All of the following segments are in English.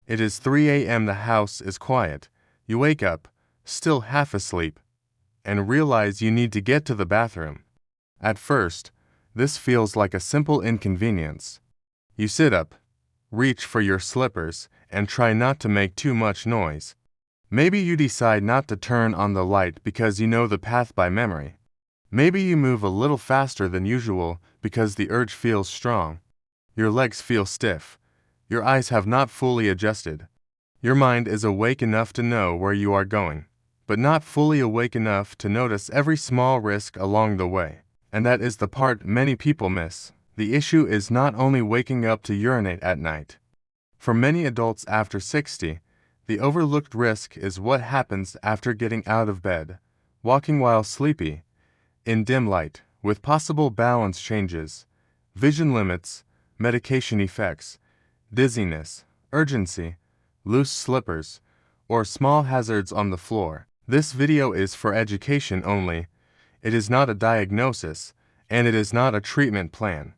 It is 3 a.m. The house is quiet. You wake up, still half asleep, and realize you need to get to the bathroom. At first, this feels like a simple inconvenience. You sit up, reach for your slippers, and try not to make too much noise. Maybe you decide not to turn on the light because you know the path by memory. Maybe you move a little faster than usual because the urge feels strong. Your legs feel stiff. Your eyes have not fully adjusted. Your mind is awake enough to know where you are going, but not fully awake enough to notice every small risk along the way. And that is the part many people miss. The issue is not only waking up to urinate at night. For many adults after 60, the overlooked risk is what happens after getting out of bed, walking while sleepy, in dim light, with possible balance changes, vision limits, medication effects, dizziness, urgency, loose slippers, or small hazards on the floor. This video is for education only. It is not a diagnosis, and it is not a treatment plan.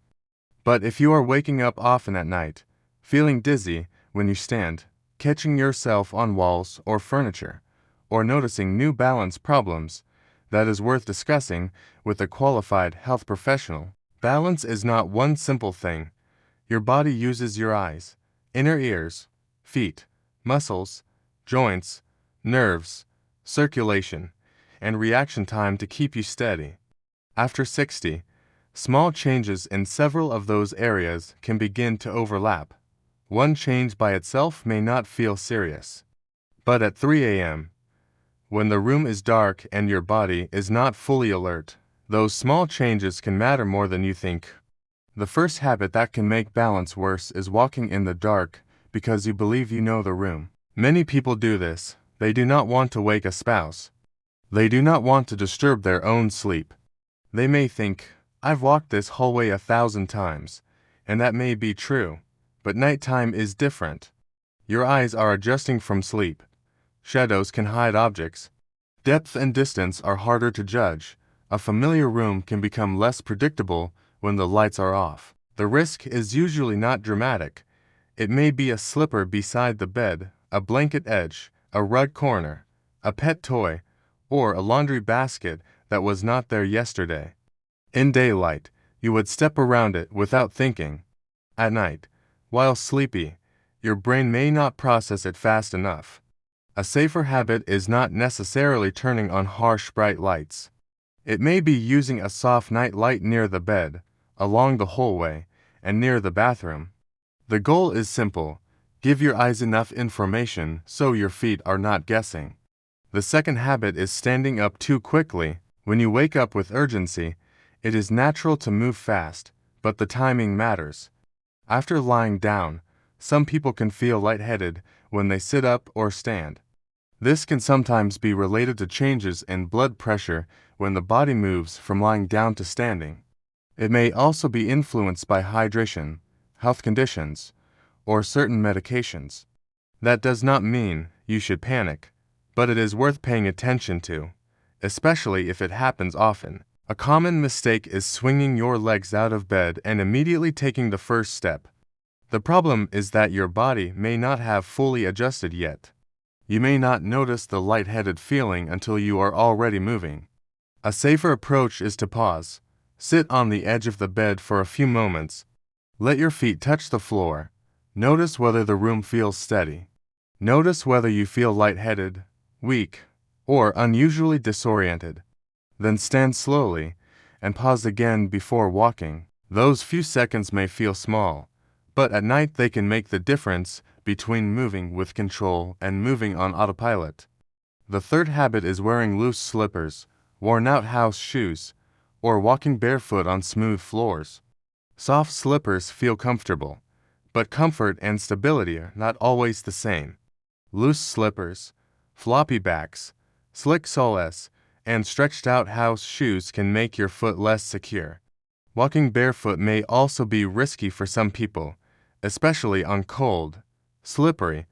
But if you are waking up often at night, feeling dizzy when you stand, catching yourself on walls or furniture, or noticing new balance problems, that is worth discussing with a qualified health professional. Balance is not one simple thing. Your body uses your eyes, inner ears, feet, muscles, joints, nerves, circulation, and reaction time to keep you steady. After 60, small changes in several of those areas can begin to overlap. One change by itself may not feel serious. But at 3 a.m., when the room is dark and your body is not fully alert, those small changes can matter more than you think. The first habit that can make balance worse is walking in the dark because you believe you know the room. Many people do this. They do not want to wake a spouse. They do not want to disturb their own sleep. They may think, I've walked this hallway 1,000 times, and that may be true, but nighttime is different. Your eyes are adjusting from sleep. Shadows can hide objects. Depth and distance are harder to judge. A familiar room can become less predictable when the lights are off. The risk is usually not dramatic. It may be a slipper beside the bed, a blanket edge, a rug corner, a pet toy, or a laundry basket that was not there yesterday. In daylight, you would step around it without thinking. At night, while sleepy, your brain may not process it fast enough. A safer habit is not necessarily turning on harsh bright lights. It may be using a soft night light near the bed, along the hallway, and near the bathroom. The goal is simple. Give your eyes enough information so your feet are not guessing. The second habit is standing up too quickly. When you wake up with urgency, it is natural to move fast, but the timing matters. After lying down, some people can feel lightheaded when they sit up or stand. This can sometimes be related to changes in blood pressure when the body moves from lying down to standing. It may also be influenced by hydration, health conditions, or certain medications. That does not mean you should panic, but it is worth paying attention to, especially if it happens often. A common mistake is swinging your legs out of bed and immediately taking the first step. The problem is that your body may not have fully adjusted yet. You may not notice the lightheaded feeling until you are already moving. A safer approach is to pause. Sit on the edge of the bed for a few moments. Let your feet touch the floor. Notice whether the room feels steady. Notice whether you feel lightheaded, weak, or unusually disoriented. Then stand slowly and pause again before walking. Those few seconds may feel small, but at night they can make the difference between moving with control and moving on autopilot. The third habit is wearing loose slippers, worn-out house shoes, or walking barefoot on smooth floors. Soft slippers feel comfortable, but comfort and stability are not always the same. Loose slippers, floppy backs, slick soles, and stretched-out house shoes can make your foot less secure. Walking barefoot may also be risky for some people, especially on cold, slippery,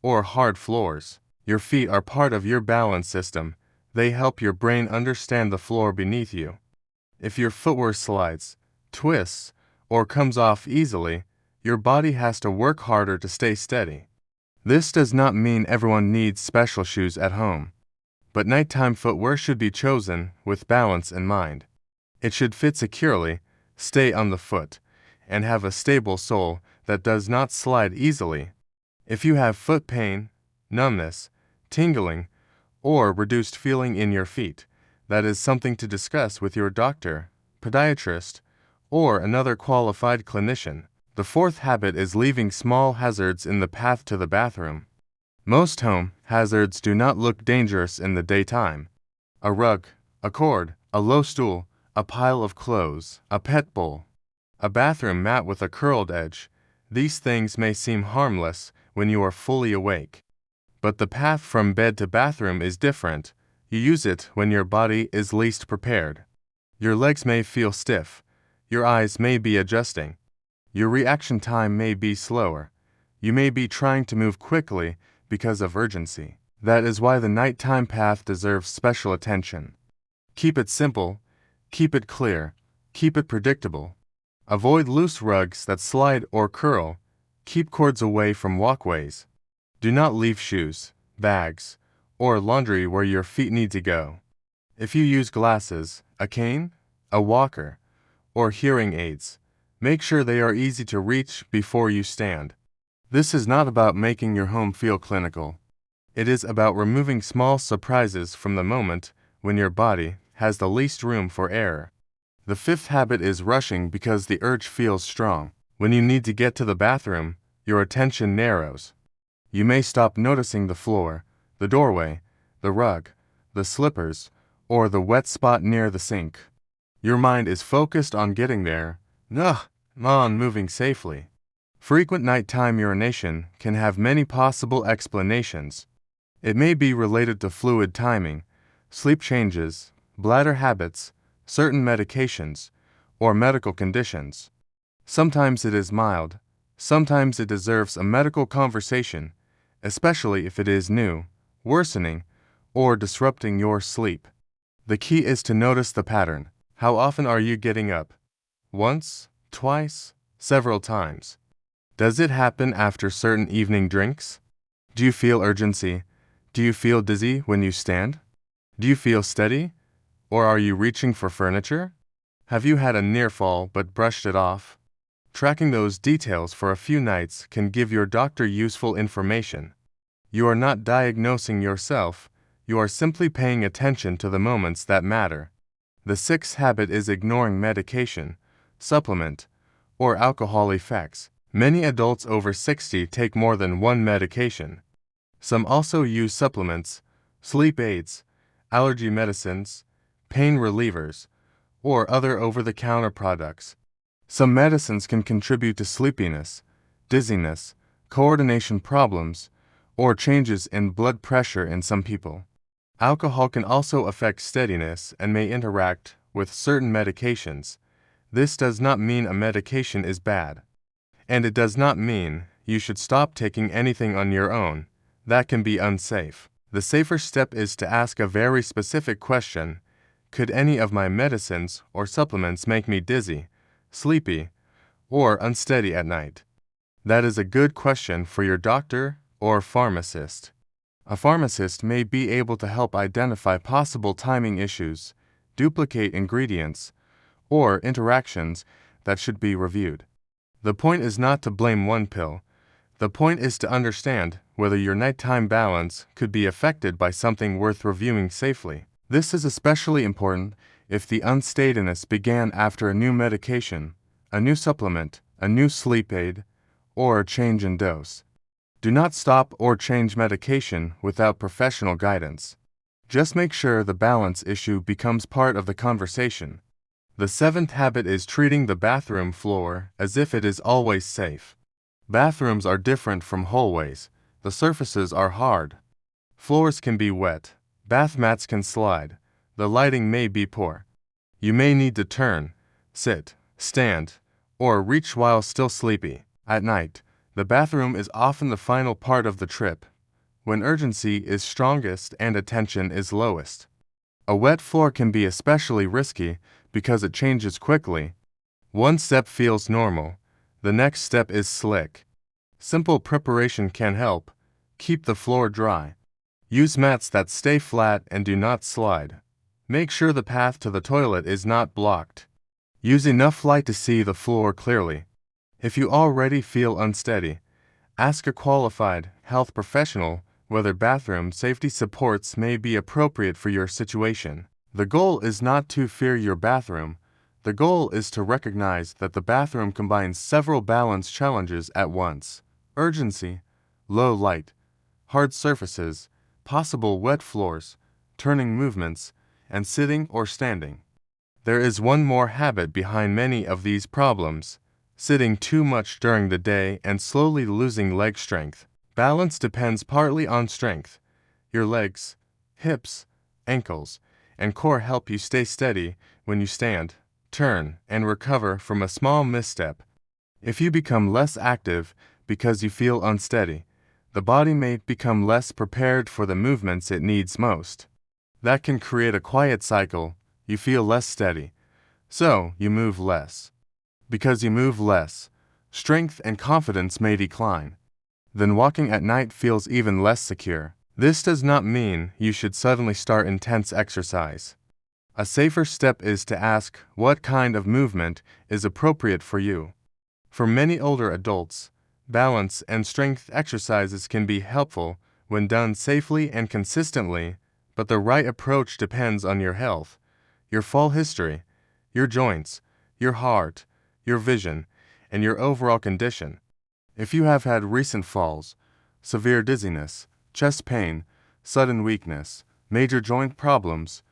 or hard floors. Your feet are part of your balance system. They help your brain understand the floor beneath you. If your footwear slides, twists, or comes off easily, your body has to work harder to stay steady. This does not mean everyone needs special shoes at home, but nighttime footwear should be chosen with balance in mind. It should fit securely, stay on the foot, and have a stable sole that does not slide easily. If you have foot pain, numbness, tingling, or reduced feeling in your feet, that is something to discuss with your doctor, podiatrist, or another qualified clinician. The fourth habit is leaving small hazards in the path to the bathroom. Most home hazards do not look dangerous in the daytime. A rug, a cord, a low stool, a pile of clothes, a pet bowl, a bathroom mat with a curled edge. These things may seem harmless when you are fully awake. But the path from bed to bathroom is different. You use it when your body is least prepared. Your legs may feel stiff. Your eyes may be adjusting. Your reaction time may be slower. You may be trying to move quickly because of urgency. That is why the nighttime path deserves special attention. Keep it simple, keep it clear, keep it predictable. Avoid loose rugs that slide or curl. Keep cords away from walkways. Do not leave shoes, bags, or laundry where your feet need to go. If you use glasses, a cane, a walker, or hearing aids, make sure they are easy to reach before you stand. This is not about making your home feel clinical. It is about removing small surprises from the moment when your body has the least room for error. The fifth habit is rushing because the urge feels strong. When you need to get to the bathroom, your attention narrows. You may stop noticing the floor, the doorway, the rug, the slippers, or the wet spot near the sink. Your mind is focused on getting there, on moving safely. Frequent nighttime urination can have many possible explanations. It may be related to fluid timing, sleep changes, bladder habits, certain medications, or medical conditions. Sometimes it is mild, sometimes it deserves a medical conversation, especially if it is new, worsening, or disrupting your sleep. The key is to notice the pattern. How often are you getting up? Once, twice, several times? Does it happen after certain evening drinks? Do you feel urgency? Do you feel dizzy when you stand? Do you feel steady? Or are you reaching for furniture? Have you had a near fall but brushed it off? Tracking those details for a few nights can give your doctor useful information. You are not diagnosing yourself, you are simply paying attention to the moments that matter. The sixth habit is ignoring medication, supplement, or alcohol effects. Many adults over 60 take more than one medication. Some also use supplements, sleep aids, allergy medicines, pain relievers, or other over-the-counter products. Some medicines can contribute to sleepiness, dizziness, coordination problems, or changes in blood pressure in some people. Alcohol can also affect steadiness and may interact with certain medications. This does not mean a medication is bad. And it does not mean you should stop taking anything on your own. That can be unsafe. The safer step is to ask a very specific question. Could any of my medicines or supplements make me dizzy, sleepy, or unsteady at night? That is a good question for your doctor or pharmacist. A pharmacist may be able to help identify possible timing issues, duplicate ingredients, or interactions that should be reviewed. The point is not to blame one pill. The point is to understand whether your nighttime balance could be affected by something worth reviewing safely. This is especially important if the unsteadiness began after a new medication, a new supplement, a new sleep aid, or a change in dose. Do not stop or change medication without professional guidance. Just make sure the balance issue becomes part of the conversation. The seventh habit is treating the bathroom floor as if it is always safe. Bathrooms are different from hallways. The surfaces are hard. Floors can be wet. Bath mats can slide. The lighting may be poor. You may need to turn, sit, stand, or reach while still sleepy. At night, the bathroom is often the final part of the trip, when urgency is strongest and attention is lowest. A wet floor can be especially risky because it changes quickly. One step feels normal, the next step is slick. Simple preparation can help. Keep the floor dry. Use mats that stay flat and do not slide. Make sure the path to the toilet is not blocked. Use enough light to see the floor clearly. If you already feel unsteady, ask a qualified health professional whether bathroom safety supports may be appropriate for your situation. The goal is not to fear your bathroom. The goal is to recognize that the bathroom combines several balance challenges at once: urgency, low light, hard surfaces, possible wet floors, turning movements, and sitting or standing. There is one more habit behind many of these problems: sitting too much during the day and slowly losing leg strength. Balance depends partly on strength. Your legs, hips, ankles, and core help you stay steady when you stand, turn, and recover from a small misstep. If you become less active because you feel unsteady, the body may become less prepared for the movements it needs most. That can create a quiet cycle. You feel less steady, so you move less. Because you move less, strength and confidence may decline. Then walking at night feels even less secure. This does not mean you should suddenly start intense exercise. A safer step is to ask what kind of movement is appropriate for you. For many older adults, balance and strength exercises can be helpful when done safely and consistently, but the right approach depends on your health, your fall history, your joints, your heart, your vision, and your overall condition. If you have had recent falls, severe dizziness, chest pain, sudden weakness, major joint problems,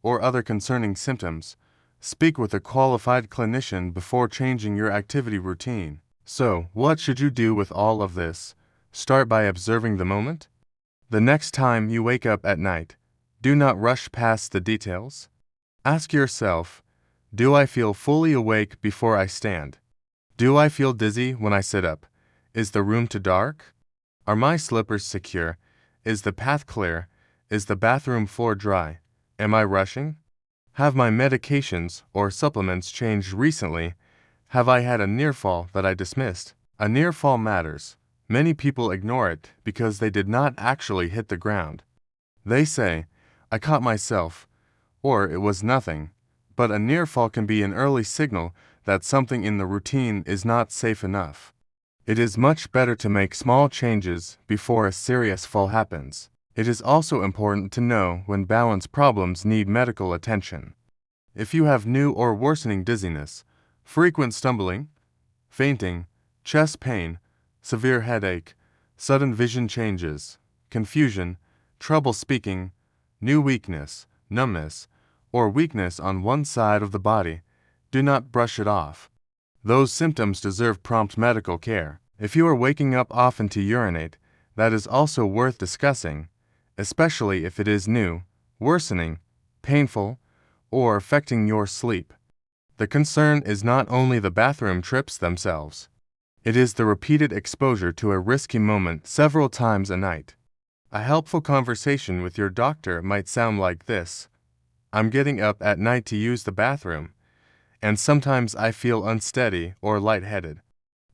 or other concerning symptoms, speak with a qualified clinician before changing your activity routine. So, what should you do with all of this? Start by observing the moment. The next time you wake up at night, do not rush past the details. Ask yourself, do I feel fully awake before I stand? Do I feel dizzy when I sit up? Is the room too dark? Are my slippers secure? Is the path clear? Is the bathroom floor dry? Am I rushing? Have my medications or supplements changed recently? Have I had a near fall that I dismissed? A near fall matters. Many people ignore it because they did not actually hit the ground. They say, I caught myself, or it was nothing. But a near fall can be an early signal that something in the routine is not safe enough. It is much better to make small changes before a serious fall happens. It is also important to know when balance problems need medical attention. If you have new or worsening dizziness, frequent stumbling, fainting, chest pain, severe headache, sudden vision changes, confusion, trouble speaking, new weakness, numbness, or weakness on one side of the body, do not brush it off. Those symptoms deserve prompt medical care. If you are waking up often to urinate, that is also worth discussing, especially if it is new, worsening, painful, or affecting your sleep. The concern is not only the bathroom trips themselves. It is the repeated exposure to a risky moment several times a night. A helpful conversation with your doctor might sound like this: I'm getting up at night to use the bathroom, and sometimes I feel unsteady or lightheaded.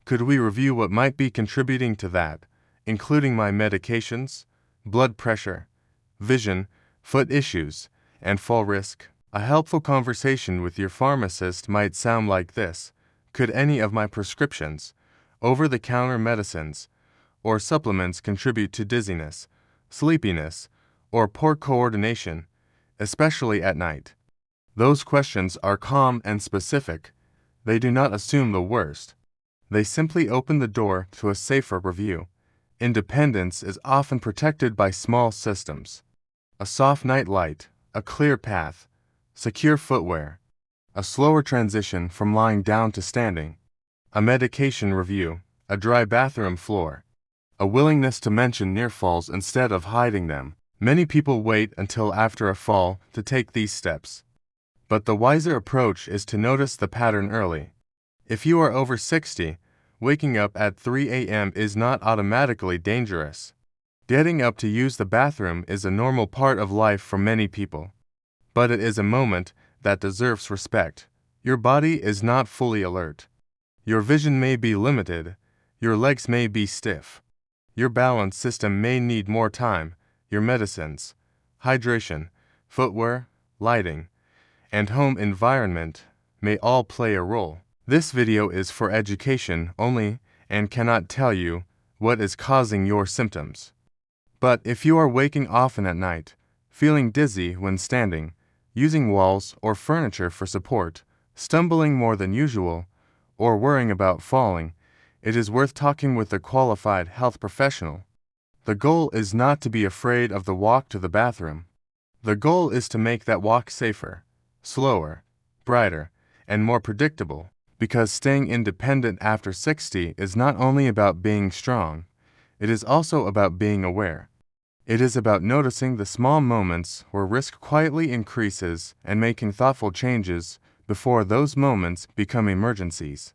Could we review what might be contributing to that, including my medications, blood pressure, vision, foot issues, and fall risk? A helpful conversation with your pharmacist might sound like this: could any of my prescriptions, over-the-counter medicines, or supplements contribute to dizziness, sleepiness, or poor coordination, especially at night? Those questions are calm and specific. They do not assume the worst. They simply open the door to a safer review. Independence is often protected by small systems: a soft night light, a clear path, secure footwear, a slower transition from lying down to standing, a medication review, a dry bathroom floor, a willingness to mention near falls instead of hiding them. Many people wait until after a fall to take these steps. But the wiser approach is to notice the pattern early. If you are over 60, waking up at 3 a.m. is not automatically dangerous. Getting up to use the bathroom is a normal part of life for many people. But it is a moment that deserves respect. Your body is not fully alert. Your vision may be limited. Your legs may be stiff. Your balance system may need more time. Your medicines, hydration, footwear, lighting, and home environment may all play a role. This video is for education only and cannot tell you what is causing your symptoms. But if you are waking often at night, feeling dizzy when standing, using walls or furniture for support, stumbling more than usual, or worrying about falling, it is worth talking with a qualified health professional. The goal is not to be afraid of the walk to the bathroom. The goal is to make that walk safer, slower, brighter, and more predictable, because staying independent after 60 is not only about being strong, it is also about being aware. It is about noticing the small moments where risk quietly increases and making thoughtful changes before those moments become emergencies.